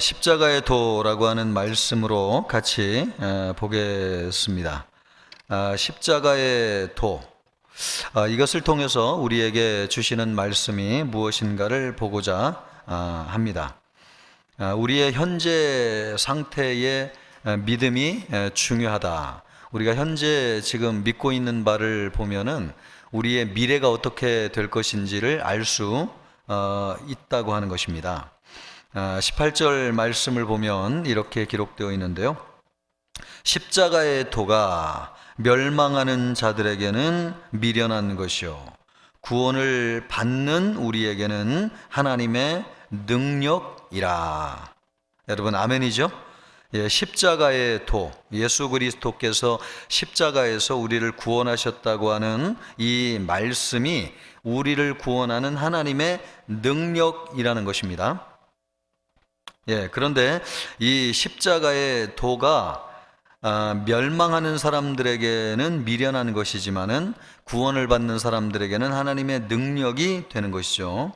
십자가의 도라고 하는 말씀으로 같이 보겠습니다. 십자가의 도, 이것을 통해서 우리에게 주시는 말씀이 무엇인가를 보고자 합니다. 우리의 현재 상태의 믿음이 중요하다. 우리가 현재 지금 믿고 있는 바를 보면은 우리의 미래가 어떻게 될 것인지를 알 수 있다고 하는 것입니다. 18절 말씀을 보면 이렇게 기록되어 있는데요. 십자가의 도가 멸망하는 자들에게는 미련한 것이요 구원을 받는 우리에게는 하나님의 능력이라. 여러분 아멘이죠? 십자가의 도, 예수 그리스도께서 십자가에서 우리를 구원하셨다고 하는 이 말씀이 우리를 구원하는 하나님의 능력이라는 것입니다. 그런데 이 십자가의 도가 멸망하는 사람들에게는 미련한 것이지만은 구원을 받는 사람들에게는 하나님의 능력이 되는 것이죠.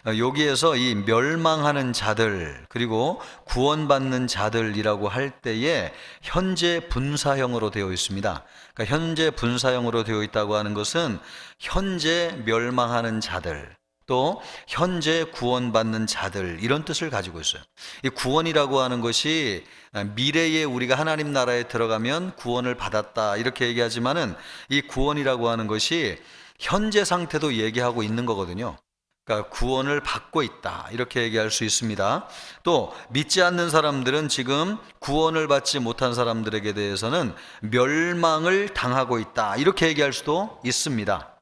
여기에서 이 멸망하는 자들 그리고 구원받는 자들이라고 할 때에 현재 분사형으로 되어 있습니다. 그러니까 현재 분사형으로 되어 있다고 하는 것은 현재 멸망하는 자들 또 현재 구원받는 자들 이런 뜻을 가지고 있어요. 이 구원이라고 하는 것이 미래에 우리가 하나님 나라에 들어가면 구원을 받았다 이렇게 얘기하지만은 이 구원이라고 하는 것이 현재 상태도 얘기하고 있는 거거든요. 그러니까 구원을 받고 있다 이렇게 얘기할 수 있습니다. 또 믿지 않는 사람들은 지금 구원을 받지 못한 사람들에게 대해서는 멸망을 당하고 있다 이렇게 얘기할 수도 있습니다.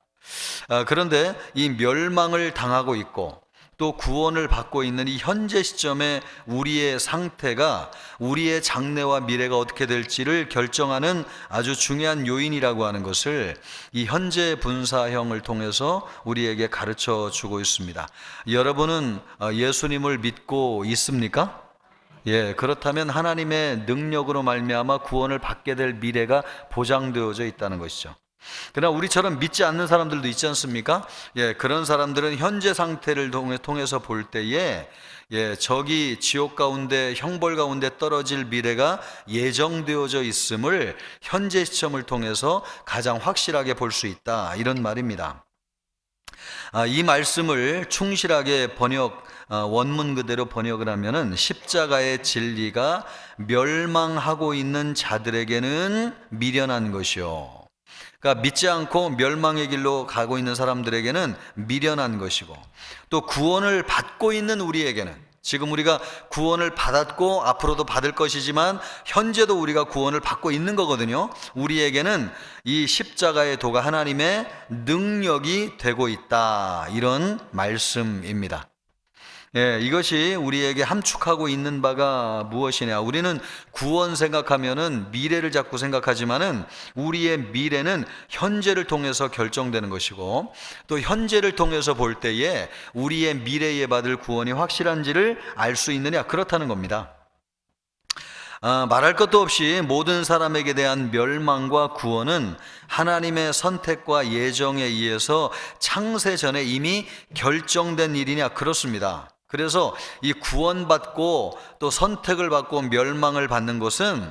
그런데 이 멸망을 당하고 있고 또 구원을 받고 있는 이 현재 시점에 우리의 상태가 우리의 장래와 미래가 어떻게 될지를 결정하는 아주 중요한 요인이라고 하는 것을 이 현재 분사형을 통해서 우리에게 가르쳐 주고 있습니다. 여러분은 예수님을 믿고 있습니까? 그렇다면 하나님의 능력으로 말미암아 구원을 받게 될 미래가 보장되어져 있다는 것이죠. 그러나 우리처럼 믿지 않는 사람들도 있지 않습니까? 그런 사람들은 현재 상태를 통해서 볼 때에 저기 지옥 가운데 형벌 가운데 떨어질 미래가 예정되어져 있음을 현재 시점을 통해서 가장 확실하게 볼 수 있다 이런 말입니다. 이 말씀을 충실하게 원문 그대로 번역을 하면은 십자가의 진리가 멸망하고 있는 자들에게는 미련한 것이요 그러니까 믿지 않고 멸망의 길로 가고 있는 사람들에게는 미련한 것이고 또 구원을 받고 있는 우리에게는 지금 우리가 구원을 받았고 앞으로도 받을 것이지만 현재도 우리가 구원을 받고 있는 거거든요. 우리에게는 이 십자가의 도가 하나님의 능력이 되고 있다 이런 말씀입니다. 이것이 우리에게 함축하고 있는 바가 무엇이냐? 우리는 구원 생각하면은 미래를 자꾸 생각하지만은 우리의 미래는 현재를 통해서 결정되는 것이고 또 현재를 통해서 볼 때에 우리의 미래에 받을 구원이 확실한지를 알 수 있느냐? 그렇다는 겁니다. 말할 것도 없이 모든 사람에게 대한 멸망과 구원은 하나님의 선택과 예정에 의해서 창세 전에 이미 결정된 일이냐? 그렇습니다. 그래서 이 구원받고 또 선택을 받고 멸망을 받는 것은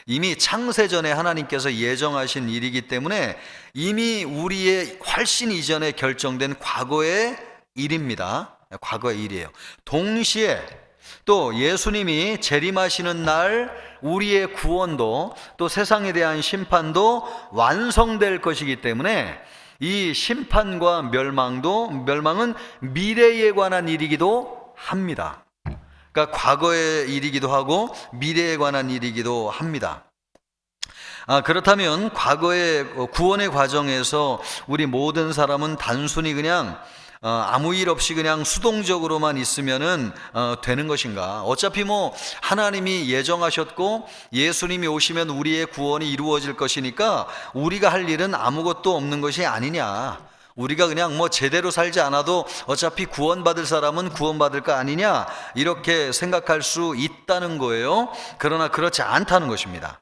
이미 창세 전에 하나님께서 예정하신 일이기 때문에 이미 우리의 훨씬 이전에 결정된 과거의 일입니다. 과거의 일이에요. 동시에 또 예수님이 재림하시는 날 우리의 구원도 또 세상에 대한 심판도 완성될 것이기 때문에 이 심판과 멸망은 미래에 관한 일이기도 합니다. 그러니까 과거의 일이기도 하고 미래에 관한 일이기도 합니다. 그렇다면 과거의 구원의 과정에서 우리 모든 사람은 단순히 그냥 아무 일 없이 그냥 수동적으로만 있으면은 되는 것인가? 어차피 하나님이 예정하셨고 예수님이 오시면 우리의 구원이 이루어질 것이니까 우리가 할 일은 아무것도 없는 것이 아니냐? 우리가 그냥 제대로 살지 않아도 어차피 구원받을 사람은 구원받을 거 아니냐? 이렇게 생각할 수 있다는 거예요. 그러나 그렇지 않다는 것입니다.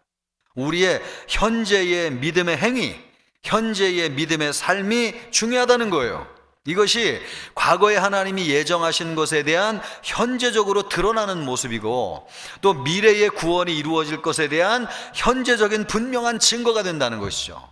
우리의 현재의 믿음의 행위, 현재의 믿음의 삶이 중요하다는 거예요. 이것이 과거에 하나님이 예정하신 것에 대한 현재적으로 드러나는 모습이고, 또 미래의 구원이 이루어질 것에 대한 현재적인 분명한 증거가 된다는 것이죠.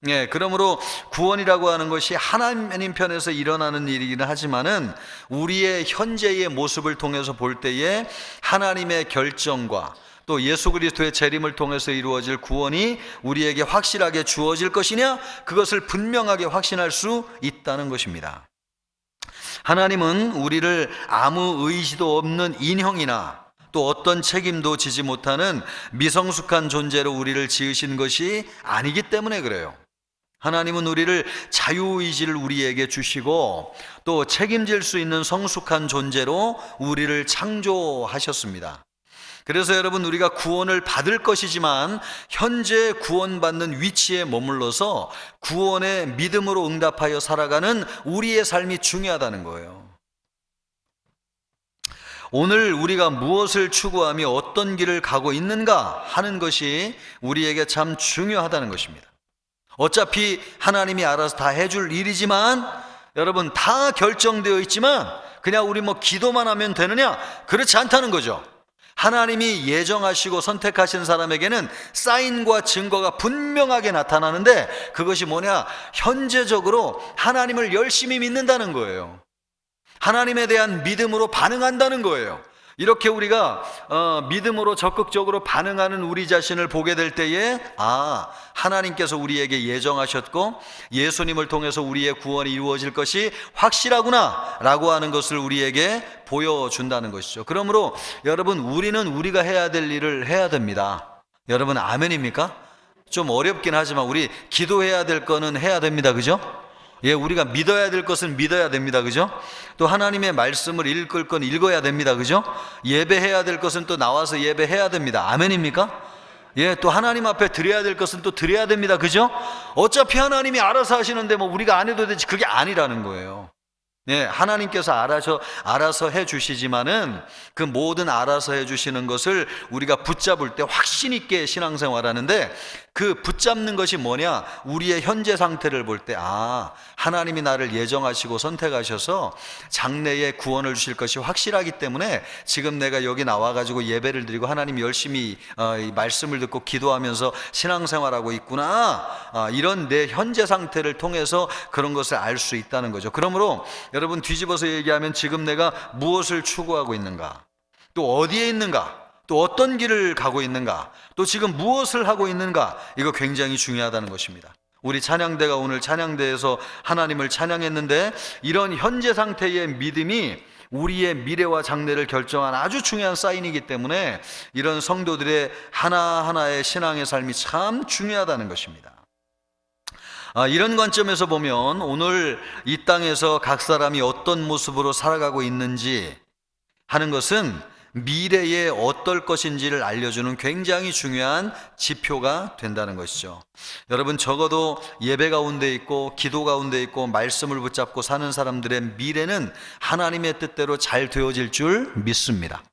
예, 그러므로 구원이라고 하는 것이 하나님 편에서 일어나는 일이기는 하지만은 우리의 현재의 모습을 통해서 볼 때에 하나님의 결정과 또 예수 그리스도의 재림을 통해서 이루어질 구원이 우리에게 확실하게 주어질 것이냐, 그것을 분명하게 확신할 수 있다는 것입니다. 하나님은 우리를 아무 의지도 없는 인형이나 또 어떤 책임도 지지 못하는 미성숙한 존재로 우리를 지으신 것이 아니기 때문에 그래요. 하나님은 우리를 자유의지를 우리에게 주시고 또 책임질 수 있는 성숙한 존재로 우리를 창조하셨습니다. 그래서 여러분, 우리가 구원을 받을 것이지만 현재 구원받는 위치에 머물러서 구원의 믿음으로 응답하여 살아가는 우리의 삶이 중요하다는 거예요. 오늘 우리가 무엇을 추구하며 어떤 길을 가고 있는가 하는 것이 우리에게 참 중요하다는 것입니다. 어차피 하나님이 알아서 다 해줄 일이지만, 여러분, 다 결정되어 있지만 그냥 우리 기도만 하면 되느냐? 그렇지 않다는 거죠. 하나님이 예정하시고 선택하신 사람에게는 사인과 증거가 분명하게 나타나는데, 그것이 뭐냐? 현재적으로 하나님을 열심히 믿는다는 거예요. 하나님에 대한 믿음으로 반응한다는 거예요. 이렇게 우리가 믿음으로 적극적으로 반응하는 우리 자신을 보게 될 때에, 하나님께서 우리에게 예정하셨고 예수님을 통해서 우리의 구원이 이루어질 것이 확실하구나 라고 하는 것을 우리에게 보여준다는 것이죠. 그러므로 여러분, 우리는 우리가 해야 될 일을 해야 됩니다. 여러분, 아멘입니까? 좀 어렵긴 하지만 우리 기도해야 될 거는 해야 됩니다. 그죠? 예, 우리가 믿어야 될 것은 믿어야 됩니다. 그죠? 또 하나님의 말씀을 읽을 건 읽어야 됩니다. 그죠? 예배해야 될 것은 또 나와서 예배해야 됩니다. 아멘입니까? 예, 또 하나님 앞에 드려야 될 것은 또 드려야 됩니다. 그죠? 어차피 하나님이 알아서 하시는데 우리가 안 해도 되지, 그게 아니라는 거예요. 예, 하나님께서 알아서 해 주시지만은 그 모든 알아서 해 주시는 것을 우리가 붙잡을 때 확신 있게 신앙생활하는데, 그 붙잡는 것이 뭐냐? 우리의 현재 상태를 볼 때, 하나님이 나를 예정하시고 선택하셔서 장래에 구원을 주실 것이 확실하기 때문에 지금 내가 여기 나와가지고 예배를 드리고 하나님 열심히 이 말씀을 듣고 기도하면서 신앙생활하고 있구나, 이런 내 현재 상태를 통해서 그런 것을 알 수 있다는 거죠. 그러므로 여러분, 뒤집어서 얘기하면 지금 내가 무엇을 추구하고 있는가, 또 어디에 있는가, 또 어떤 길을 가고 있는가, 또 지금 무엇을 하고 있는가, 이거 굉장히 중요하다는 것입니다. 우리 찬양대가 오늘 찬양대에서 하나님을 찬양했는데, 이런 현재 상태의 믿음이 우리의 미래와 장래를 결정한 아주 중요한 사인이기 때문에 이런 성도들의 하나하나의 신앙의 삶이 참 중요하다는 것입니다. 이런 관점에서 보면 오늘 이 땅에서 각 사람이 어떤 모습으로 살아가고 있는지 하는 것은 미래에 어떨 것인지를 알려주는 굉장히 중요한 지표가 된다는 것이죠. 여러분, 적어도 예배 가운데 있고 기도 가운데 있고 말씀을 붙잡고 사는 사람들의 미래는 하나님의 뜻대로 잘 되어질 줄 믿습니다.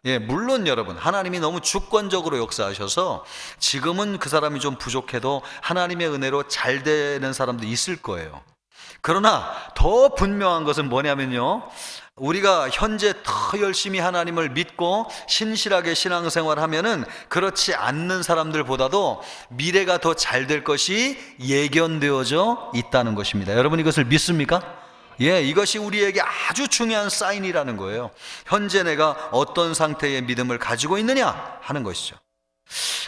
예, 물론 여러분, 하나님이 너무 주권적으로 역사하셔서 지금은 그 사람이 좀 부족해도 하나님의 은혜로 잘 되는 사람도 있을 거예요. 그러나 더 분명한 것은 뭐냐면요, 우리가 현재 더 열심히 하나님을 믿고 신실하게 신앙생활하면은 그렇지 않는 사람들보다도 미래가 더 잘 될 것이 예견되어져 있다는 것입니다. 여러분, 이것을 믿습니까? 예, 이것이 우리에게 아주 중요한 사인이라는 거예요. 현재 내가 어떤 상태의 믿음을 가지고 있느냐 하는 것이죠.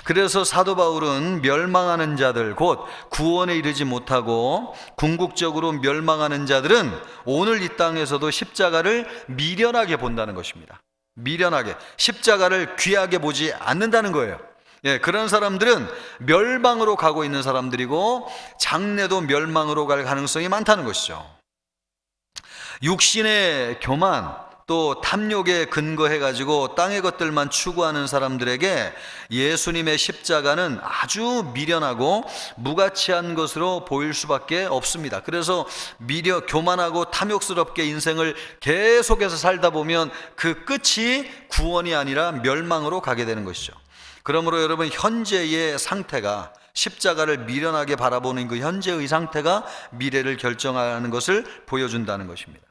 그래서 사도 바울은 멸망하는 자들, 곧 구원에 이르지 못하고 궁극적으로 멸망하는 자들은 오늘 이 땅에서도 십자가를 미련하게 본다는 것입니다. 미련하게, 십자가를 귀하게 보지 않는다는 거예요. 예, 그런 사람들은 멸망으로 가고 있는 사람들이고 장래도 멸망으로 갈 가능성이 많다는 것이죠. 육신의 교만, 또 탐욕에 근거해가지고 땅의 것들만 추구하는 사람들에게 예수님의 십자가는 아주 미련하고 무가치한 것으로 보일 수밖에 없습니다. 그래서 교만하고 탐욕스럽게 인생을 계속해서 살다 보면 그 끝이 구원이 아니라 멸망으로 가게 되는 것이죠. 그러므로 여러분, 현재의 상태가 십자가를 미련하게 바라보는 그 현재의 상태가 미래를 결정하는 것을 보여준다는 것입니다.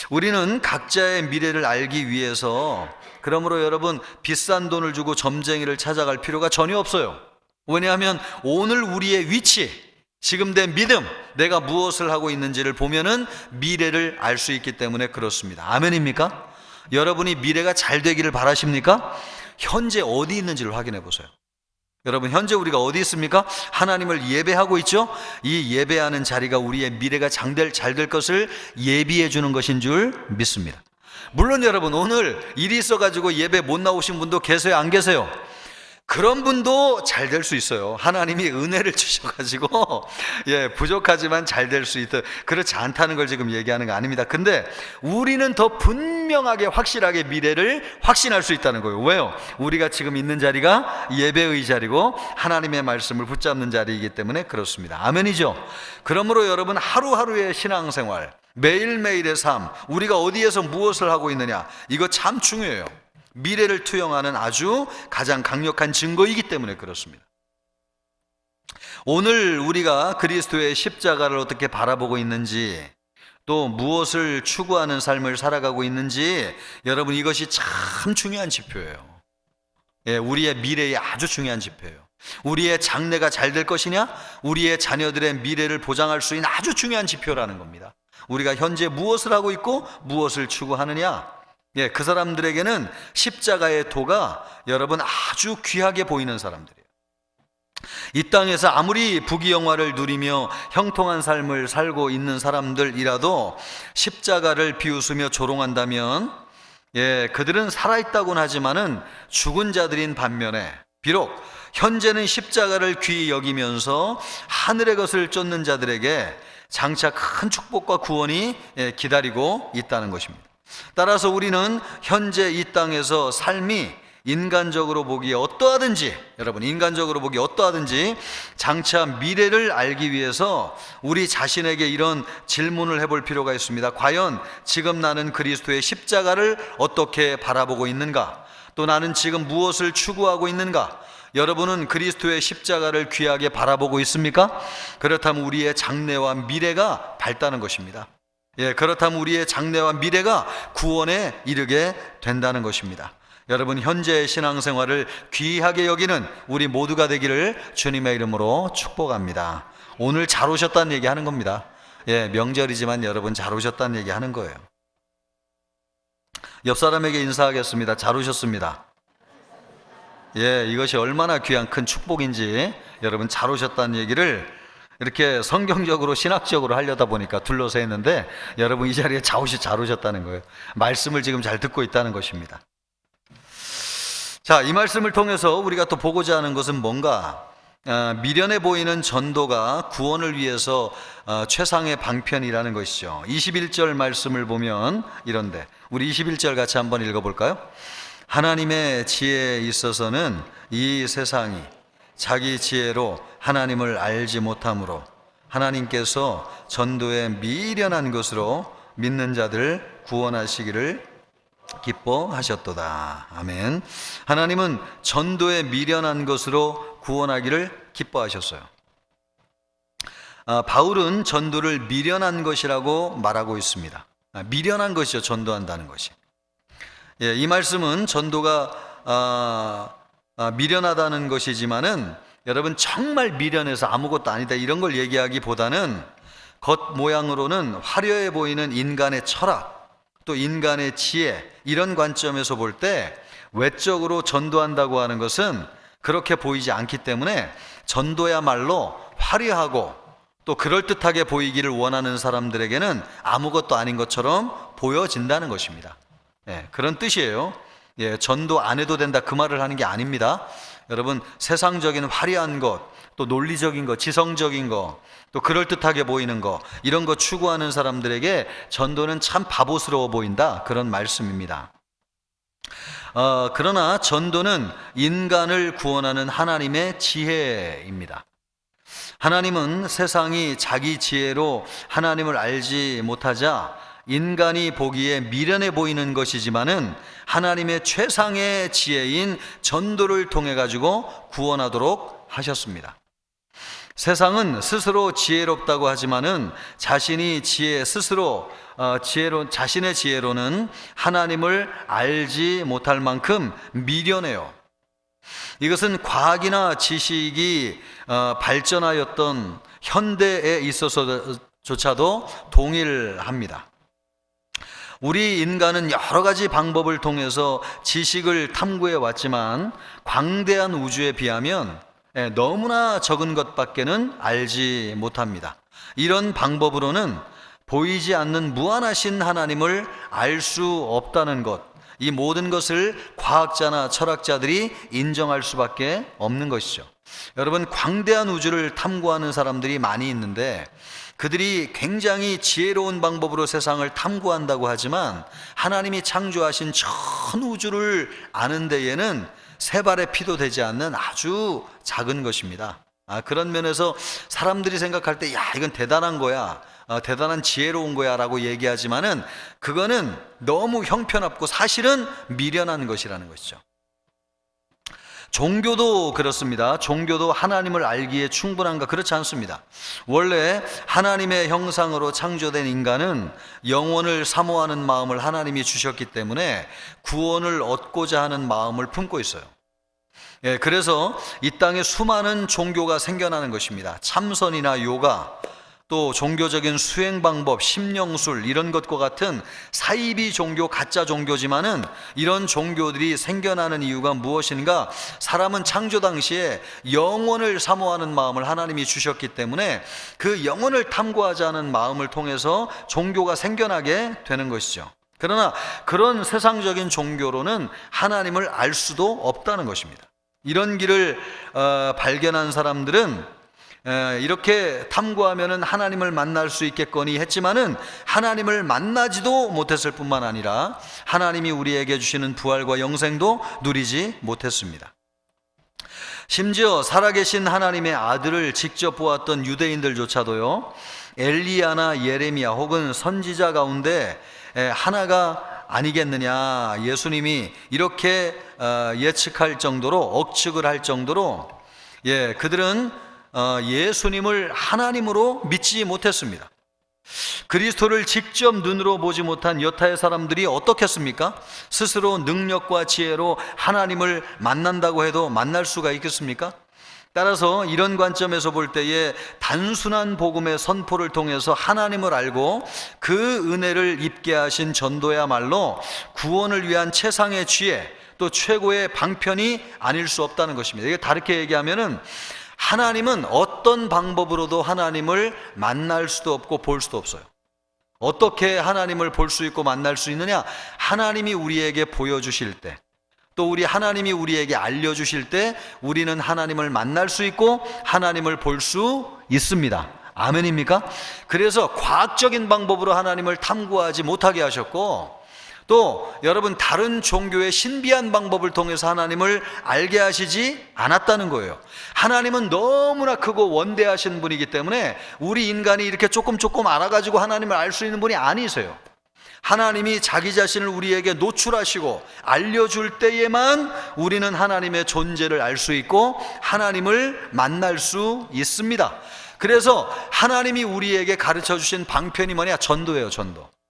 우리는 각자의 미래를 알기 위해서 그러므로 여러분 비싼 돈을 주고 점쟁이를 찾아갈 필요가 전혀 없어요. 왜냐하면 오늘 우리의 위치, 지금 내 믿음, 내가 무엇을 하고 있는지를 보면은 미래를 알 수 있기 때문에 그렇습니다. 아멘입니까? 여러분이 미래가 잘 되기를 바라십니까? 현재 어디 있는지를 확인해 보세요. 여러분 현재 우리가 어디 있습니까? 하나님을 예배하고 있죠? 이 예배하는 자리가 우리의 미래가 잘 될 것을 예비해 주는 것인 줄 믿습니다. 물론 여러분 오늘 일이 있어가지고 예배 못 나오신 분도 계세요? 안 계세요? 그런 분도 잘 될 수 있어요. 하나님이 은혜를 주셔가지고 부족하지만 잘 될 수 있다. 그렇지 않다는 걸 지금 얘기하는 거 아닙니다. 근데 우리는 더 분명하게 확실하게 미래를 확신할 수 있다는 거예요. 왜요? 우리가 지금 있는 자리가 예배의 자리고 하나님의 말씀을 붙잡는 자리이기 때문에 그렇습니다. 아멘이죠? 그러므로 여러분 하루하루의 신앙생활, 매일매일의 삶, 우리가 어디에서 무엇을 하고 있느냐, 이거 참 중요해요. 미래를 투영하는 아주 가장 강력한 증거이기 때문에 그렇습니다. 오늘 우리가 그리스도의 십자가를 어떻게 바라보고 있는지, 또 무엇을 추구하는 삶을 살아가고 있는지, 여러분 이것이 참 중요한 지표예요. 우리의 미래에 아주 중요한 지표예요. 우리의 장래가 잘 될 것이냐, 우리의 자녀들의 미래를 보장할 수 있는 아주 중요한 지표라는 겁니다. 우리가 현재 무엇을 하고 있고 무엇을 추구하느냐, 그 사람들에게는 십자가의 도가 여러분 아주 귀하게 보이는 사람들이에요. 이 땅에서 아무리 부귀영화를 누리며 형통한 삶을 살고 있는 사람들이라도 십자가를 비웃으며 조롱한다면 그들은 살아있다고는 하지만은 죽은 자들인 반면에 비록 현재는 십자가를 귀히 여기면서 하늘의 것을 쫓는 자들에게 장차 큰 축복과 구원이 기다리고 있다는 것입니다. 따라서 우리는 현재 이 땅에서 삶이 인간적으로 보기에 어떠하든지, 여러분 인간적으로 보기에 어떠하든지 장차 미래를 알기 위해서 우리 자신에게 이런 질문을 해볼 필요가 있습니다. 과연 지금 나는 그리스도의 십자가를 어떻게 바라보고 있는가? 또 나는 지금 무엇을 추구하고 있는가? 여러분은 그리스도의 십자가를 귀하게 바라보고 있습니까? 그렇다면 우리의 장래와 미래가 밝다는 것입니다. 그렇다면 우리의 장래와 미래가 구원에 이르게 된다는 것입니다. 여러분 현재의 신앙생활을 귀하게 여기는 우리 모두가 되기를 주님의 이름으로 축복합니다. 오늘 잘 오셨다는 얘기 하는 겁니다. 명절이지만 여러분 잘 오셨다는 얘기 하는 거예요. 옆 사람에게 인사하겠습니다. 잘 오셨습니다. 이것이 얼마나 귀한 큰 축복인지 여러분 잘 오셨다는 얘기를 이렇게 성경적으로 신학적으로 하려다 보니까 둘러서 했는데 여러분 이 자리에 잘 오셨다는 거예요. 말씀을 지금 잘 듣고 있다는 것입니다. 자, 이 말씀을 통해서 우리가 또 보고자 하는 것은 뭔가, 미련해 보이는 전도가 구원을 위해서 최상의 방편이라는 것이죠. 21절 말씀을 보면 이런데, 우리 21절 같이 한번 읽어볼까요? 하나님의 지혜에 있어서는 이 세상이 자기 지혜로 하나님을 알지 못하므로 하나님께서 전도에 미련한 것으로 믿는 자들 구원하시기를 기뻐하셨도다. 아멘. 하나님은 전도에 미련한 것으로 구원하기를 기뻐하셨어요. 바울은 전도를 미련한 것이라고 말하고 있습니다. 미련한 것이죠, 전도한다는 것이. 이 말씀은 전도가 미련하다는 것이지만은 여러분 정말 미련해서 아무것도 아니다 이런 걸 얘기하기보다는 겉모양으로는 화려해 보이는 인간의 철학, 또 인간의 지혜, 이런 관점에서 볼 때 외적으로 전도한다고 하는 것은 그렇게 보이지 않기 때문에 전도야말로 화려하고 또 그럴듯하게 보이기를 원하는 사람들에게는 아무것도 아닌 것처럼 보여진다는 것입니다. 그런 뜻이에요. 전도 안 해도 된다 그 말을 하는 게 아닙니다. 여러분 세상적인 화려한 것, 또 논리적인 것, 지성적인 것, 또 그럴듯하게 보이는 것, 이런 거 추구하는 사람들에게 전도는 참 바보스러워 보인다, 그런 말씀입니다. 그러나 전도는 인간을 구원하는 하나님의 지혜입니다. 하나님은 세상이 자기 지혜로 하나님을 알지 못하자 인간이 보기에 미련해 보이는 것이지만은 하나님의 최상의 지혜인 전도를 통해 가지고 구원하도록 하셨습니다. 세상은 스스로 지혜롭다고 하지만은 자신의 지혜로는 하나님을 알지 못할 만큼 미련해요. 이것은 과학이나 지식이 발전하였던 현대에 있어서조차도 동일합니다. 우리 인간은 여러 가지 방법을 통해서 지식을 탐구해 왔지만 광대한 우주에 비하면 너무나 적은 것밖에는 알지 못합니다. 이런 방법으로는 보이지 않는 무한하신 하나님을 알 수 없다는 것, 이 모든 것을 과학자나 철학자들이 인정할 수밖에 없는 것이죠. 여러분, 광대한 우주를 탐구하는 사람들이 많이 있는데 그들이 굉장히 지혜로운 방법으로 세상을 탐구한다고 하지만 하나님이 창조하신 전 우주를 아는 데에는 세 발의 피도 되지 않는 아주 작은 것입니다. 그런 면에서 사람들이 생각할 때 이건 대단한 거야, 대단한 지혜로운 거야 라고 얘기하지만은 그거는 너무 형편없고 사실은 미련한 것이라는 것이죠. 종교도 그렇습니다. 종교도 하나님을 알기에 충분한가? 그렇지 않습니다. 원래 하나님의 형상으로 창조된 인간은 영원을 사모하는 마음을 하나님이 주셨기 때문에 구원을 얻고자 하는 마음을 품고 있어요. 그래서 이 땅에 수많은 종교가 생겨나는 것입니다. 참선이나 요가, 또 종교적인 수행 방법, 심령술 이런 것과 같은 사이비 종교, 가짜 종교지만은 이런 종교들이 생겨나는 이유가 무엇인가? 사람은 창조 당시에 영원을 사모하는 마음을 하나님이 주셨기 때문에 그 영원을 탐구하자 하는 마음을 통해서 종교가 생겨나게 되는 것이죠. 그러나 그런 세상적인 종교로는 하나님을 알 수도 없다는 것입니다. 이런 길을 발견한 사람들은 이렇게 탐구하면은 하나님을 만날 수 있겠거니 했지만은 하나님을 만나지도 못했을 뿐만 아니라 하나님이 우리에게 주시는 부활과 영생도 누리지 못했습니다. 심지어 살아계신 하나님의 아들을 직접 보았던 유대인들조차도요, 엘리야나 예레미야 혹은 선지자 가운데 하나가 아니겠느냐, 예수님이 이렇게 예측할 정도로, 억측을 할 정도로 그들은 예수님을 하나님으로 믿지 못했습니다. 그리스도를 직접 눈으로 보지 못한 여타의 사람들이 어떻겠습니까? 스스로 능력과 지혜로 하나님을 만난다고 해도 만날 수가 있겠습니까? 따라서 이런 관점에서 볼 때에 단순한 복음의 선포를 통해서 하나님을 알고 그 은혜를 입게 하신 전도야말로 구원을 위한 최상의 지혜, 또 최고의 방편이 아닐 수 없다는 것입니다. 이게 다르게 얘기하면은 하나님은 어떤 방법으로도 하나님을 만날 수도 없고 볼 수도 없어요. 어떻게 하나님을 볼 수 있고 만날 수 있느냐? 하나님이 우리에게 보여주실 때, 또 하나님이 우리에게 알려주실 때 우리는 하나님을 만날 수 있고 하나님을 볼 수 있습니다. 아멘입니까? 그래서 과학적인 방법으로 하나님을 탐구하지 못하게 하셨고, 또 여러분, 다른 종교의 신비한 방법을 통해서 하나님을 알게 하시지 않았다는 거예요. 하나님은 너무나 크고 원대하신 분이기 때문에 우리 인간이 이렇게 조금 알아가지고 하나님을 알 수 있는 분이 아니세요. 하나님이 자기 자신을 우리에게 노출하시고 알려줄 때에만 우리는 하나님의 존재를 알 수 있고 하나님을 만날 수 있습니다. 그래서 하나님이 우리에게 가르쳐 주신 방편이 뭐냐? 전도예요.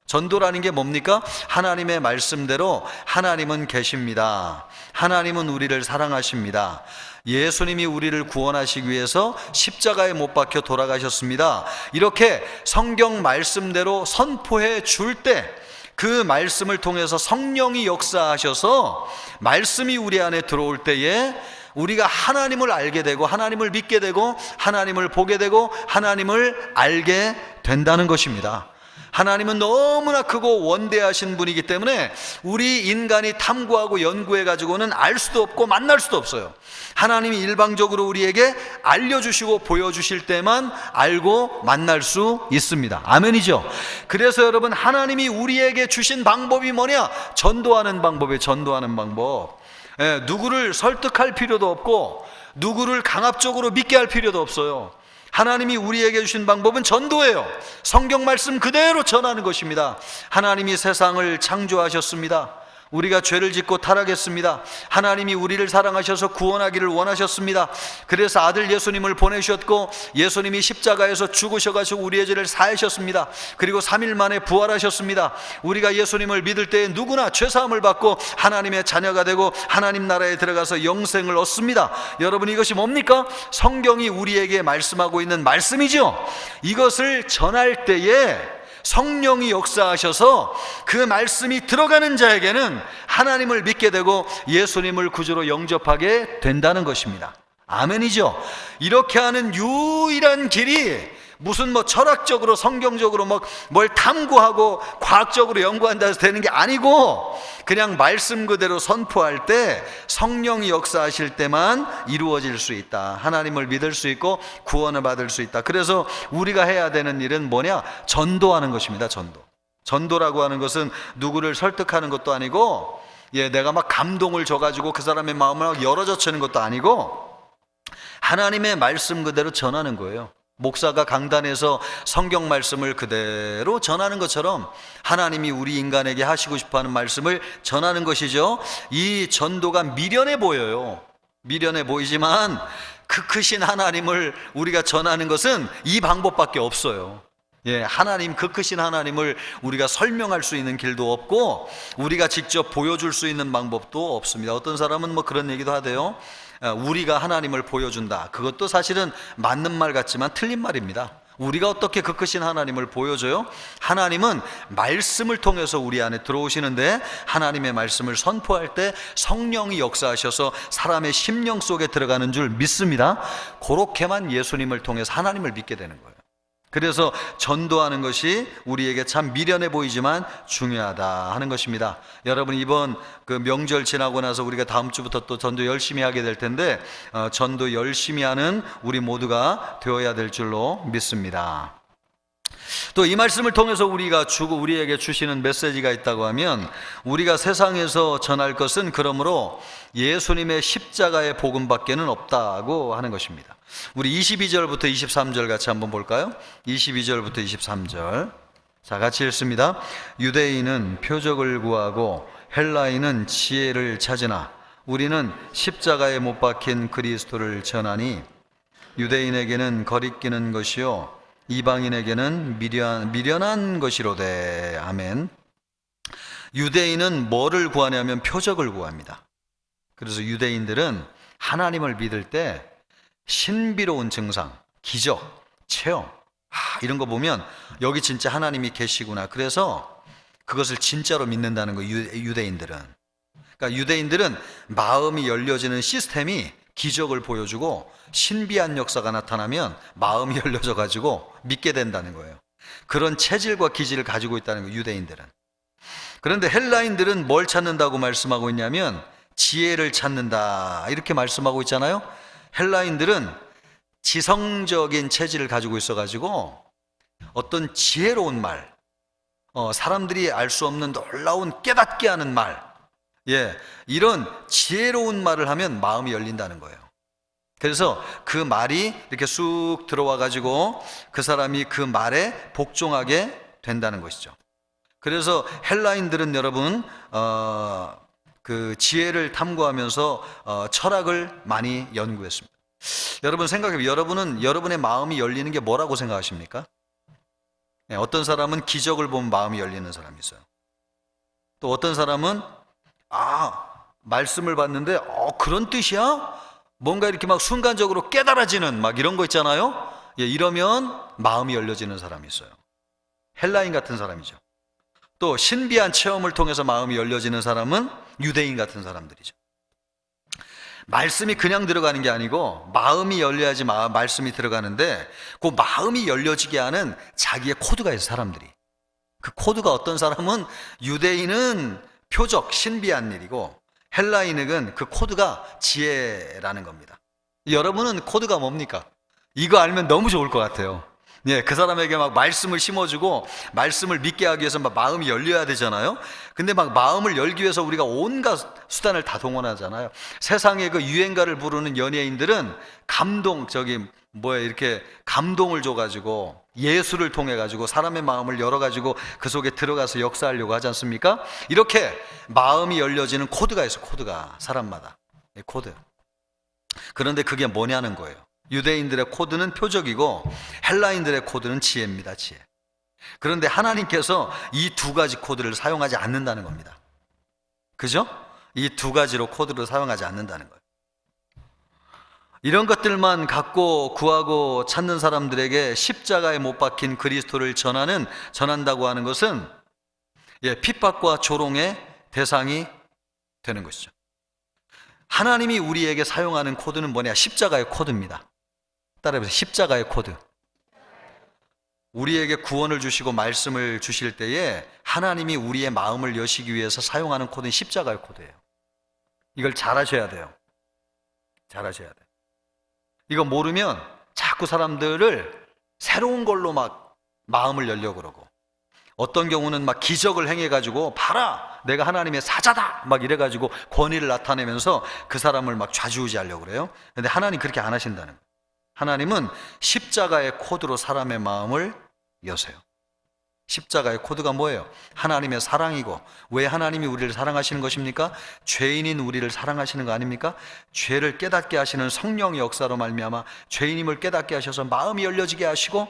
전도라는 게 뭡니까? 하나님의 말씀대로 하나님은 계십니다. 하나님은 우리를 사랑하십니다. 예수님이 우리를 구원하시기 위해서 십자가에 못 박혀 돌아가셨습니다. 이렇게 성경 말씀대로 선포해 줄 때, 그 말씀을 통해서 성령이 역사하셔서 말씀이 우리 안에 들어올 때에 우리가 하나님을 알게 되고 하나님을 믿게 되고 하나님을 보게 되고 하나님을 알게 된다는 것입니다. 하나님은 너무나 크고 원대하신 분이기 때문에 우리 인간이 탐구하고 연구해 가지고는 알 수도 없고 만날 수도 없어요. 하나님이 일방적으로 우리에게 알려주시고 보여주실 때만 알고 만날 수 있습니다. 아멘이죠? 그래서 여러분, 하나님이 우리에게 주신 방법이 뭐냐? 전도하는 방법이에요. 전도하는 방법. 누구를 설득할 필요도 없고 누구를 강압적으로 믿게 할 필요도 없어요. 하나님이 우리에게 주신 방법은 전도예요. 성경 말씀 그대로 전하는 것입니다. 하나님이 세상을 창조하셨습니다. 우리가 죄를 짓고 타락했습니다. 하나님이 우리를 사랑하셔서 구원하기를 원하셨습니다. 그래서 아들 예수님을 보내셨고 예수님이 십자가에서 죽으셔가지고 우리의 죄를 사하셨습니다. 그리고 3일 만에 부활하셨습니다. 우리가 예수님을 믿을 때에 누구나 죄사함을 받고 하나님의 자녀가 되고 하나님 나라에 들어가서 영생을 얻습니다. 여러분, 이것이 뭡니까? 성경이 우리에게 말씀하고 있는 말씀이죠. 이것을 전할 때에 성령이 역사하셔서 그 말씀이 들어가는 자에게는 하나님을 믿게 되고 예수님을 구주로 영접하게 된다는 것입니다. 아멘이죠. 이렇게 하는 유일한 길이 무슨 철학적으로 성경적으로 뭘 탐구하고 과학적으로 연구한다 해서 되는 게 아니고 그냥 말씀 그대로 선포할 때 성령이 역사하실 때만 이루어질 수 있다. 하나님을 믿을 수 있고 구원을 받을 수 있다. 그래서 우리가 해야 되는 일은 뭐냐? 전도하는 것입니다. 전도라고 하는 것은 누구를 설득하는 것도 아니고 내가 감동을 줘가지고 그 사람의 마음을 열어젖히는 것도 아니고 하나님의 말씀 그대로 전하는 거예요. 목사가 강단에서 성경 말씀을 그대로 전하는 것처럼 하나님이 우리 인간에게 하시고 싶어하는 말씀을 전하는 것이죠. 이 전도가 미련해 보여요. 미련해 보이지만 그 크신 하나님을 우리가 전하는 것은 이 방법밖에 없어요. 하나님, 그 크신 하나님을 우리가 설명할 수 있는 길도 없고 우리가 직접 보여줄 수 있는 방법도 없습니다. 어떤 사람은 그런 얘기도 하대요. 우리가 하나님을 보여준다. 그것도 사실은 맞는 말 같지만 틀린 말입니다. 우리가 어떻게 그 크신 하나님을 보여줘요? 하나님은 말씀을 통해서 우리 안에 들어오시는데 하나님의 말씀을 선포할 때 성령이 역사하셔서 사람의 심령 속에 들어가는 줄 믿습니다. 그렇게만 예수님을 통해서 하나님을 믿게 되는 거예요. 그래서 전도하는 것이 우리에게 참 미련해 보이지만 중요하다 하는 것입니다. 여러분, 이번 그 명절 지나고 나서 우리가 다음 주부터 또 전도 열심히 하게 될 텐데 전도 열심히 하는 우리 모두가 되어야 될 줄로 믿습니다. 또 이 말씀을 통해서 우리에게 주시는 메시지가 있다고 하면 우리가 세상에서 전할 것은 그러므로 예수님의 십자가의 복음밖에는 없다고 하는 것입니다. 우리 22절부터 23절 같이 한번 볼까요? 22절부터 23절. 자, 같이 읽습니다. 유대인은 표적을 구하고 헬라인은 지혜를 찾으나 우리는 십자가에 못 박힌 그리스도를 전하니 유대인에게는 거리끼는 것이요 이방인에게는 미련한 것이로되. 아멘. 유대인은 뭐를 구하냐면 표적을 구합니다. 그래서 유대인들은 하나님을 믿을 때 신비로운 증상, 기적, 체험, 이런 거 보면 여기 진짜 하나님이 계시구나. 그래서 그것을 진짜로 믿는다는 거예요. 유대인들은. 그러니까 유대인들은 마음이 열려지는 시스템이 기적을 보여주고 신비한 역사가 나타나면 마음이 열려져 가지고 믿게 된다는 거예요. 그런 체질과 기질을 가지고 있다는 거예요, 유대인들은. 그런데 헬라인들은 뭘 찾는다고 말씀하고 있냐면 지혜를 찾는다 이렇게 말씀하고 있잖아요. 헬라인들은 지성적인 체질을 가지고 있어 가지고 어떤 지혜로운 말, 사람들이 알 수 없는 놀라운 깨닫게 하는 말, 이런 지혜로운 말을 하면 마음이 열린다는 거예요. 그래서 그 말이 이렇게 쑥 들어와 가지고 그 사람이 그 말에 복종하게 된다는 것이죠. 그래서 헬라인들은 여러분 그 지혜를 탐구하면서 철학을 많이 연구했습니다. 여러분 생각해보면 여러분은 여러분의 마음이 열리는 게 뭐라고 생각하십니까? 어떤 사람은 기적을 보면 마음이 열리는 사람이 있어요. 또 어떤 사람은 말씀을 봤는데 그런 뜻이야? 뭔가 이렇게 순간적으로 깨달아지는 이런 거 있잖아요. 이러면 마음이 열려지는 사람이 있어요. 헬라인 같은 사람이죠. 또 신비한 체험을 통해서 마음이 열려지는 사람은 유대인 같은 사람들이죠. 말씀이 그냥 들어가는 게 아니고 마음이 열려야지 말씀이 들어가는데 그 마음이 열려지게 하는 자기의 코드가 있어요, 사람들이. 그 코드가 어떤 사람은 유대인은 표적, 신비한 일이고 헬라인은 그 코드가 지혜라는 겁니다. 여러분은 코드가 뭡니까? 이거 알면 너무 좋을 것 같아요. 그 사람에게 말씀을 심어주고 말씀을 믿게 하기 위해서 마음이 열려야 되잖아요. 근데 마음을 열기 위해서 우리가 온갖 수단을 다 동원하잖아요. 세상에 그 유행가를 부르는 연예인들은 이렇게 감동을 줘가지고 예수를 통해 가지고 사람의 마음을 열어 가지고 그 속에 들어가서 역사하려고 하지 않습니까? 이렇게 마음이 열려지는 코드가 있어. 코드가 사람마다 코드. 그런데 그게 뭐냐는 거예요. 유대인들의 코드는 표적이고 헬라인들의 코드는 지혜입니다. 지혜. 그런데 하나님께서 이 두 가지 코드를 사용하지 않는다는 겁니다. 그죠? 이 두 가지로 코드를 사용하지 않는다는 거예요. 이런 것들만 갖고 구하고 찾는 사람들에게 십자가에 못 박힌 그리스도를 전한다고 하는 것은 핍박과 조롱의 대상이 되는 것이죠. 하나님이 우리에게 사용하는 코드는 뭐냐? 십자가의 코드입니다. 따라해보세요. 십자가의 코드. 우리에게 구원을 주시고 말씀을 주실 때에 하나님이 우리의 마음을 여시기 위해서 사용하는 코드는 십자가의 코드예요. 이걸 잘 아셔야 돼요. 잘 아셔야 돼요. 이거 모르면 자꾸 사람들을 새로운 걸로 막 마음을 열려고 그러고, 어떤 경우는 막 기적을 행해가지고 봐라 내가 하나님의 사자다 막 이래가지고 권위를 나타내면서 그 사람을 막 좌지우지하려고 그래요. 근데 하나님 그렇게 안 하신다는 거예요. 하나님은 십자가의 코드로 사람의 마음을 여세요. 십자가의 코드가 뭐예요? 하나님의 사랑이고, 왜 하나님이 우리를 사랑하시는 것입니까? 죄인인 우리를 사랑하시는 거 아닙니까? 죄를 깨닫게 하시는 성령의 역사로 말미암아 죄인임을 깨닫게 하셔서 마음이 열려지게 하시고,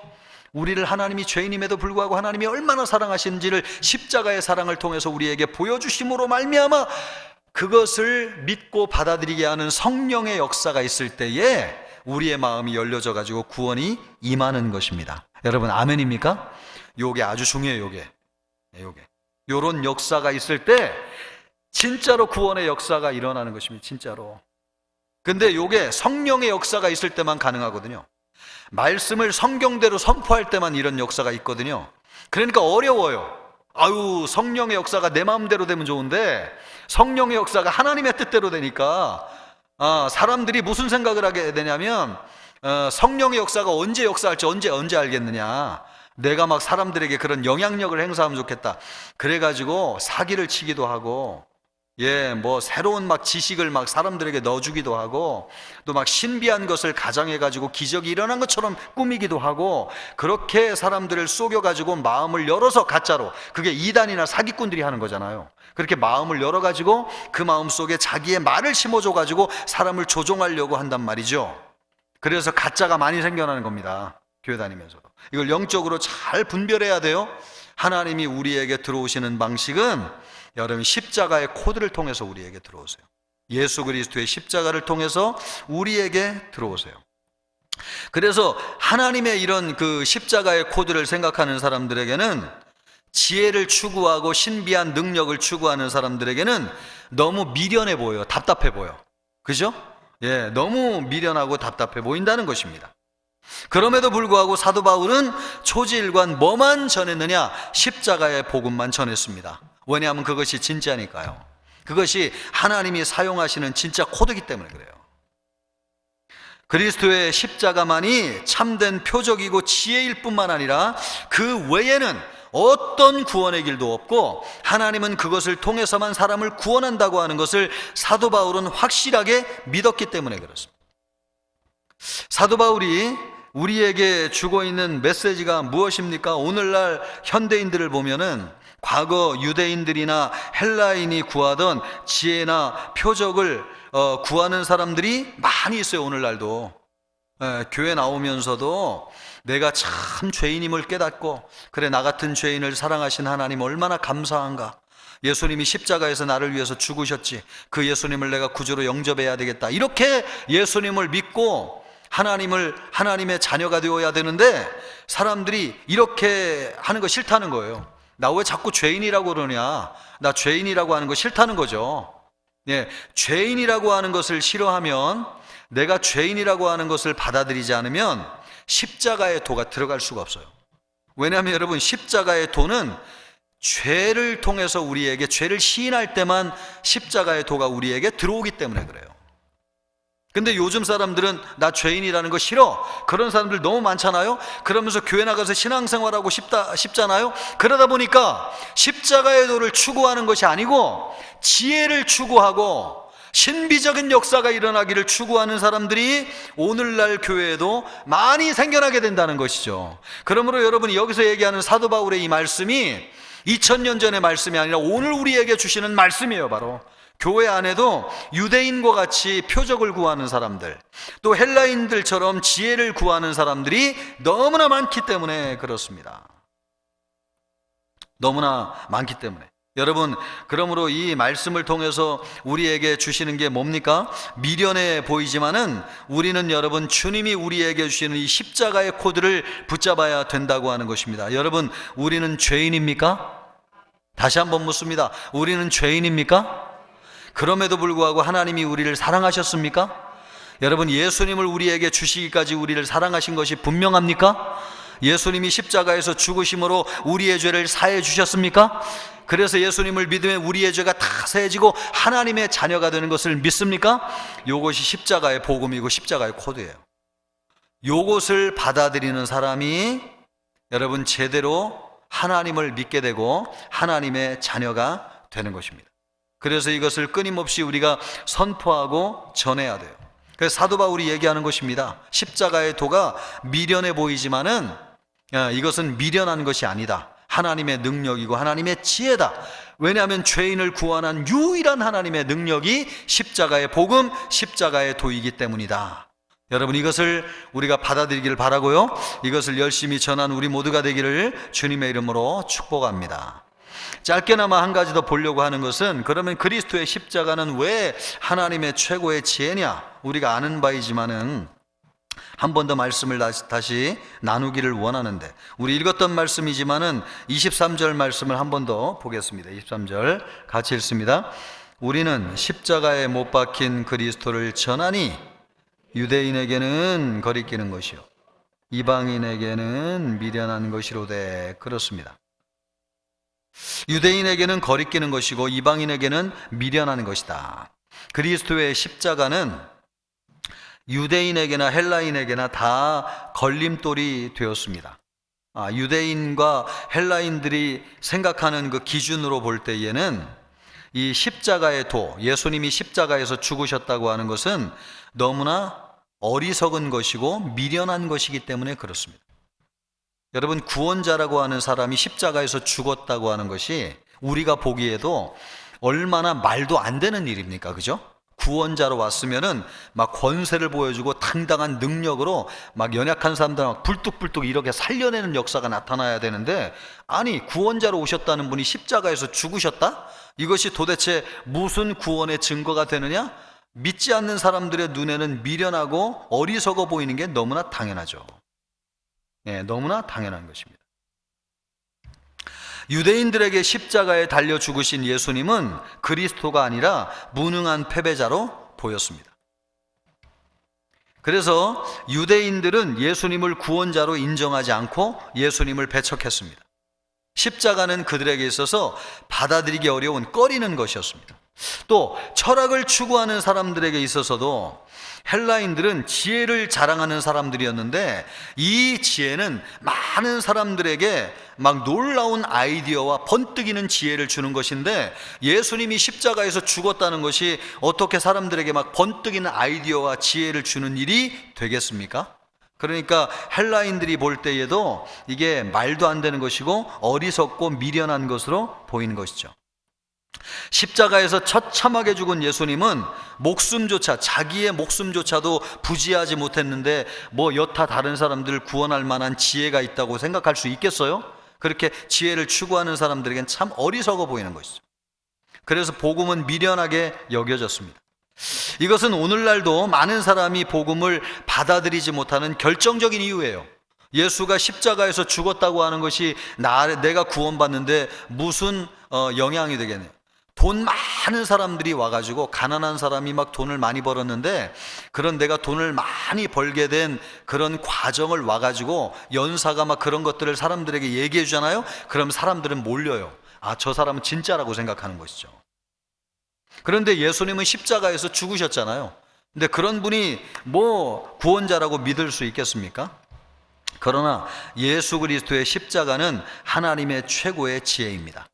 우리를 하나님이 죄인임에도 불구하고 하나님이 얼마나 사랑하시는지를 십자가의 사랑을 통해서 우리에게 보여주심으로 말미암아 그것을 믿고 받아들이게 하는 성령의 역사가 있을 때에 우리의 마음이 열려져 가지고 구원이 임하는 것입니다. 여러분 아멘입니까? 요게 아주 중요해요. 요게 요런 역사가 있을 때 진짜로 구원의 역사가 일어나는 것입니다. 진짜로. 근데 요게 성령의 역사가 있을 때만 가능하거든요. 말씀을 성경대로 선포할 때만 이런 역사가 있거든요. 그러니까 어려워요. 아유, 성령의 역사가 내 마음대로 되면 좋은데 성령의 역사가 하나님의 뜻대로 되니까 사람들이 무슨 생각을 하게 되냐면 성령의 역사가 언제 역사할지 언제 알겠느냐, 내가 막 사람들에게 그런 영향력을 행사하면 좋겠다, 그래가지고 사기를 치기도 하고, 뭐 새로운 막 지식을 막 사람들에게 넣어주기도 하고, 또 막 신비한 것을 가정해가지고 기적이 일어난 것처럼 꾸미기도 하고, 그렇게 사람들을 속여가지고 마음을 열어서, 가짜로, 그게 이단이나 사기꾼들이 하는 거잖아요. 그렇게 마음을 열어가지고 그 마음 속에 자기의 말을 심어줘가지고 사람을 조종하려고 한단 말이죠. 그래서 가짜가 많이 생겨나는 겁니다. 교회 다니면서도. 이걸 영적으로 잘 분별해야 돼요. 하나님이 우리에게 들어오시는 방식은 여러분 십자가의 코드를 통해서 우리에게 들어오세요. 예수 그리스도의 십자가를 통해서 우리에게 들어오세요. 그래서 하나님의 이런 그 십자가의 코드를 생각하는 사람들에게는, 지혜를 추구하고 신비한 능력을 추구하는 사람들에게는 너무 미련해 보여요. 답답해 보여. 그죠? 너무 미련하고 답답해 보인다는 것입니다. 그럼에도 불구하고 사도 바울은 초지일관 뭐만 전했느냐? 십자가의 복음만 전했습니다. 왜냐하면 그것이 진짜니까요. 그것이 하나님이 사용하시는 진짜 코드이기 때문에 그래요. 그리스도의 십자가만이 참된 표적이고 지혜일 뿐만 아니라 그 외에는 어떤 구원의 길도 없고, 하나님은 그것을 통해서만 사람을 구원한다고 하는 것을 사도 바울은 확실하게 믿었기 때문에 그렇습니다. 사도 바울이 우리에게 주고 있는 메시지가 무엇입니까? 오늘날 현대인들을 보면은 과거 유대인들이나 헬라인이 구하던 지혜나 표적을 구하는 사람들이 많이 있어요. 오늘날도 교회 나오면서도 내가 참 죄인임을 깨닫고, 그래 나 같은 죄인을 사랑하신 하나님 얼마나 감사한가, 예수님이 십자가에서 나를 위해서 죽으셨지, 그 예수님을 내가 구주로 영접해야 되겠다, 이렇게 예수님을 믿고 하나님의 자녀가 되어야 되는데 사람들이 이렇게 하는 거 싫다는 거예요. 나 왜 자꾸 죄인이라고 그러냐, 나 죄인이라고 하는 거 싫다는 거죠. 죄인이라고 하는 것을 싫어하면, 내가 죄인이라고 하는 것을 받아들이지 않으면 십자가의 도가 들어갈 수가 없어요. 왜냐하면 여러분, 십자가의 도는 죄를 통해서 우리에게, 죄를 시인할 때만 십자가의 도가 우리에게 들어오기 때문에 그래요. 근데 요즘 사람들은 나 죄인이라는 거 싫어, 그런 사람들 너무 많잖아요. 그러면서 교회 나가서 신앙생활하고 싶잖아요. 그러다 보니까 십자가의 도를 추구하는 것이 아니고 지혜를 추구하고 신비적인 역사가 일어나기를 추구하는 사람들이 오늘날 교회에도 많이 생겨나게 된다는 것이죠. 그러므로 여러분이 여기서 얘기하는 사도 바울의 이 말씀이 2000년 전의 말씀이 아니라 오늘 우리에게 주시는 말씀이에요. 바로 교회 안에도 유대인과 같이 표적을 구하는 사람들, 또 헬라인들처럼 지혜를 구하는 사람들이 너무나 많기 때문에 그렇습니다. 너무나 많기 때문에. 여러분, 그러므로 이 말씀을 통해서 우리에게 주시는 게 뭡니까? 미련해 보이지만은 우리는 여러분 주님이 우리에게 주시는 이 십자가의 코드를 붙잡아야 된다고 하는 것입니다. 여러분, 우리는 죄인입니까? 다시 한번 묻습니다. 우리는 죄인입니까? 그럼에도 불구하고 하나님이 우리를 사랑하셨습니까? 여러분, 예수님을 우리에게 주시기까지 우리를 사랑하신 것이 분명합니까? 예수님이 십자가에서 죽으심으로 우리의 죄를 사해 주셨습니까? 그래서 예수님을 믿으면 우리의 죄가 다 사해지고 하나님의 자녀가 되는 것을 믿습니까? 이것이 십자가의 복음이고 십자가의 코드예요. 이것을 받아들이는 사람이 여러분 제대로 하나님을 믿게 되고 하나님의 자녀가 되는 것입니다. 그래서 이것을 끊임없이 우리가 선포하고 전해야 돼요. 그래서 사도 바울이 얘기하는 것입니다. 십자가의 도가 미련해 보이지만은 이것은 미련한 것이 아니다. 하나님의 능력이고 하나님의 지혜다. 왜냐하면 죄인을 구원한 유일한 하나님의 능력이 십자가의 복음, 십자가의 도이기 때문이다. 여러분, 이것을 우리가 받아들이기를 바라고요. 이것을 열심히 전한 우리 모두가 되기를 주님의 이름으로 축복합니다. 짧게나마 한 가지 더 보려고 하는 것은, 그러면 그리스도의 십자가는 왜 하나님의 최고의 지혜냐? 우리가 아는 바이지만은 한 번 더 말씀을 다시 나누기를 원하는데, 우리 읽었던 말씀이지만은 23절 말씀을 한 번 더 보겠습니다. 23절 같이 읽습니다. 우리는 십자가에 못 박힌 그리스도를 전하니 유대인에게는 거리끼는 것이요 이방인에게는 미련한 것이로되. 그렇습니다. 유대인에게는 거리끼는 것이고 이방인에게는 미련한 것이다. 그리스도의 십자가는 유대인에게나 헬라인에게나 다 걸림돌이 되었습니다. 유대인과 헬라인들이 생각하는 그 기준으로 볼 때에는 이 십자가의 도, 예수님이 십자가에서 죽으셨다고 하는 것은 너무나 어리석은 것이고 미련한 것이기 때문에 그렇습니다. 여러분, 구원자라고 하는 사람이 십자가에서 죽었다고 하는 것이 우리가 보기에도 얼마나 말도 안 되는 일입니까? 그죠? 구원자로 왔으면은 막 권세를 보여주고 당당한 능력으로 막 연약한 사람들 막 불뚝불뚝 이렇게 살려내는 역사가 나타나야 되는데, 아니, 구원자로 오셨다는 분이 십자가에서 죽으셨다? 이것이 도대체 무슨 구원의 증거가 되느냐? 믿지 않는 사람들의 눈에는 미련하고 어리석어 보이는 게 너무나 당연하죠. 너무나 당연한 것입니다. 유대인들에게 십자가에 달려 죽으신 예수님은 그리스도가 아니라 무능한 패배자로 보였습니다. 그래서 유대인들은 예수님을 구원자로 인정하지 않고 예수님을 배척했습니다. 십자가는 그들에게 있어서 받아들이기 어려운 꺼리는 것이었습니다. 또 철학을 추구하는 사람들에게 있어서도 헬라인들은 지혜를 자랑하는 사람들이었는데, 이 지혜는 많은 사람들에게 막 놀라운 아이디어와 번뜩이는 지혜를 주는 것인데, 예수님이 십자가에서 죽었다는 것이 어떻게 사람들에게 막 번뜩이는 아이디어와 지혜를 주는 일이 되겠습니까? 그러니까 헬라인들이 볼 때에도 이게 말도 안 되는 것이고 어리석고 미련한 것으로 보이는 것이죠. 십자가에서 처참하게 죽은 예수님은 자기의 목숨조차도 부지하지 못했는데 뭐 여타 다른 사람들을 구원할 만한 지혜가 있다고 생각할 수 있겠어요? 그렇게 지혜를 추구하는 사람들에겐 참 어리석어 보이는 것이죠. 그래서 복음은 미련하게 여겨졌습니다. 이것은 오늘날도 많은 사람이 복음을 받아들이지 못하는 결정적인 이유예요. 예수가 십자가에서 죽었다고 하는 것이 내가 구원받는데 무슨 영향이 되겠네요. 돈 많은 사람들이 와가지고, 가난한 사람이 막 돈을 많이 벌었는데, 그런 내가 돈을 많이 벌게 된 그런 과정을 와가지고 연사가 막 그런 것들을 사람들에게 얘기해 주잖아요. 그럼 사람들은 몰려요. 저 사람은 진짜라고 생각하는 것이죠. 그런데 예수님은 십자가에서 죽으셨잖아요. 근데 그런 분이 뭐 구원자라고 믿을 수 있겠습니까? 그러나 예수 그리스도의 십자가는 하나님의 최고의 지혜입니다.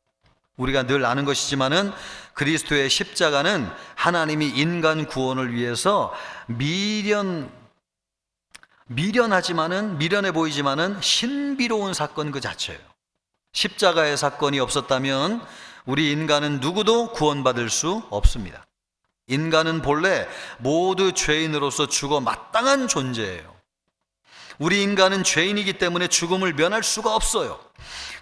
우리가 늘 아는 것이지만은 그리스도의 십자가는 하나님이 인간 구원을 위해서 미련해 보이지만은 신비로운 사건 그 자체예요. 십자가의 사건이 없었다면 우리 인간은 누구도 구원받을 수 없습니다. 인간은 본래 모두 죄인으로서 죽어 마땅한 존재예요. 우리 인간은 죄인이기 때문에 죽음을 면할 수가 없어요.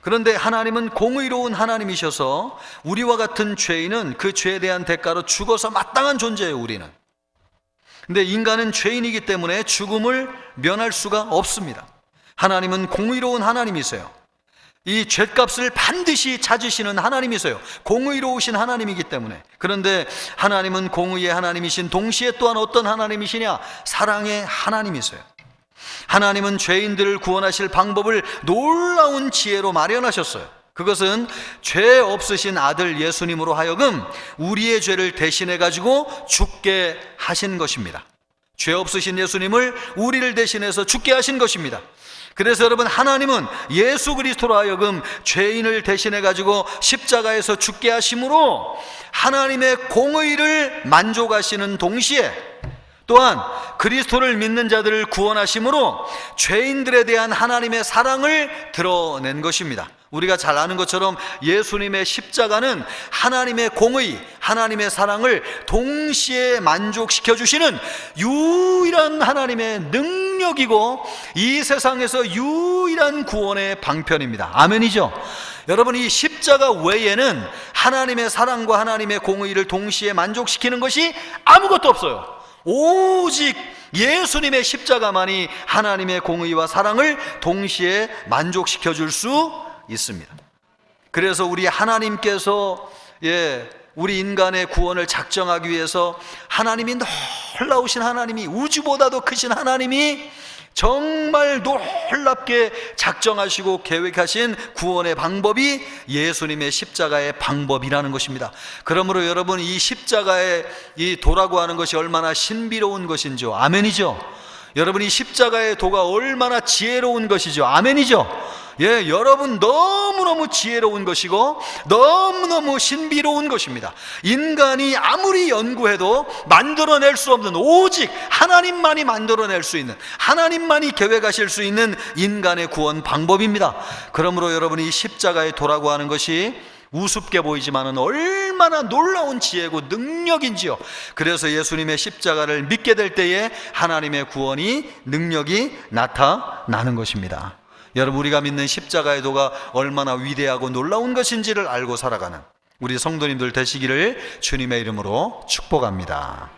그런데 하나님은 공의로운 하나님이셔서 우리와 같은 죄인은 그 죄에 대한 대가로 죽어서 마땅한 존재예요, 우리는. 근데 인간은 죄인이기 때문에 죽음을 면할 수가 없습니다. 하나님은 공의로운 하나님이세요. 이 죗값을 반드시 찾으시는 하나님이세요. 공의로우신 하나님이기 때문에. 그런데 하나님은 공의의 하나님이신 동시에 또한 어떤 하나님이시냐? 사랑의 하나님이세요. 하나님은 죄인들을 구원하실 방법을 놀라운 지혜로 마련하셨어요. 그것은 죄 없으신 아들 예수님으로 하여금 우리의 죄를 대신해 가지고 죽게 하신 것입니다. 죄 없으신 예수님을 우리를 대신해서 죽게 하신 것입니다. 그래서 여러분, 하나님은 예수 그리스도로 하여금 죄인을 대신해 가지고 십자가에서 죽게 하심으로 하나님의 공의를 만족하시는 동시에 또한 그리스도를 믿는 자들을 구원하심으로 죄인들에 대한 하나님의 사랑을 드러낸 것입니다. 우리가 잘 아는 것처럼 예수님의 십자가는 하나님의 공의, 하나님의 사랑을 동시에 만족시켜 주시는 유일한 하나님의 능력이고 이 세상에서 유일한 구원의 방편입니다. 아멘이죠? 여러분, 이 십자가 외에는 하나님의 사랑과 하나님의 공의를 동시에 만족시키는 것이 아무것도 없어요. 오직 예수님의 십자가만이 하나님의 공의와 사랑을 동시에 만족시켜 줄 수 있습니다. 그래서 우리 하나님께서 우리 인간의 구원을 작정하기 위해서 하나님이 놀라우신 하나님이, 우주보다도 크신 하나님이 정말 놀랍게 작정하시고 계획하신 구원의 방법이 예수님의 십자가의 방법이라는 것입니다. 그러므로 여러분, 이 십자가의 이 도라고 하는 것이 얼마나 신비로운 것인지요. 아멘이죠? 여러분, 이 십자가의 도가 얼마나 지혜로운 것이죠. 아멘이죠? 여러분, 너무너무 지혜로운 것이고 너무너무 신비로운 것입니다. 인간이 아무리 연구해도 만들어낼 수 없는, 오직 하나님만이 만들어낼 수 있는, 하나님만이 계획하실 수 있는 인간의 구원 방법입니다. 그러므로 여러분, 이 십자가의 도라고 하는 것이 우습게 보이지만은 얼마나 놀라운 지혜고 능력인지요. 그래서 예수님의 십자가를 믿게 될 때에 하나님의 구원이, 능력이 나타나는 것입니다. 여러분, 우리가 믿는 십자가의 도가 얼마나 위대하고 놀라운 것인지를 알고 살아가는 우리 성도님들 되시기를 주님의 이름으로 축복합니다.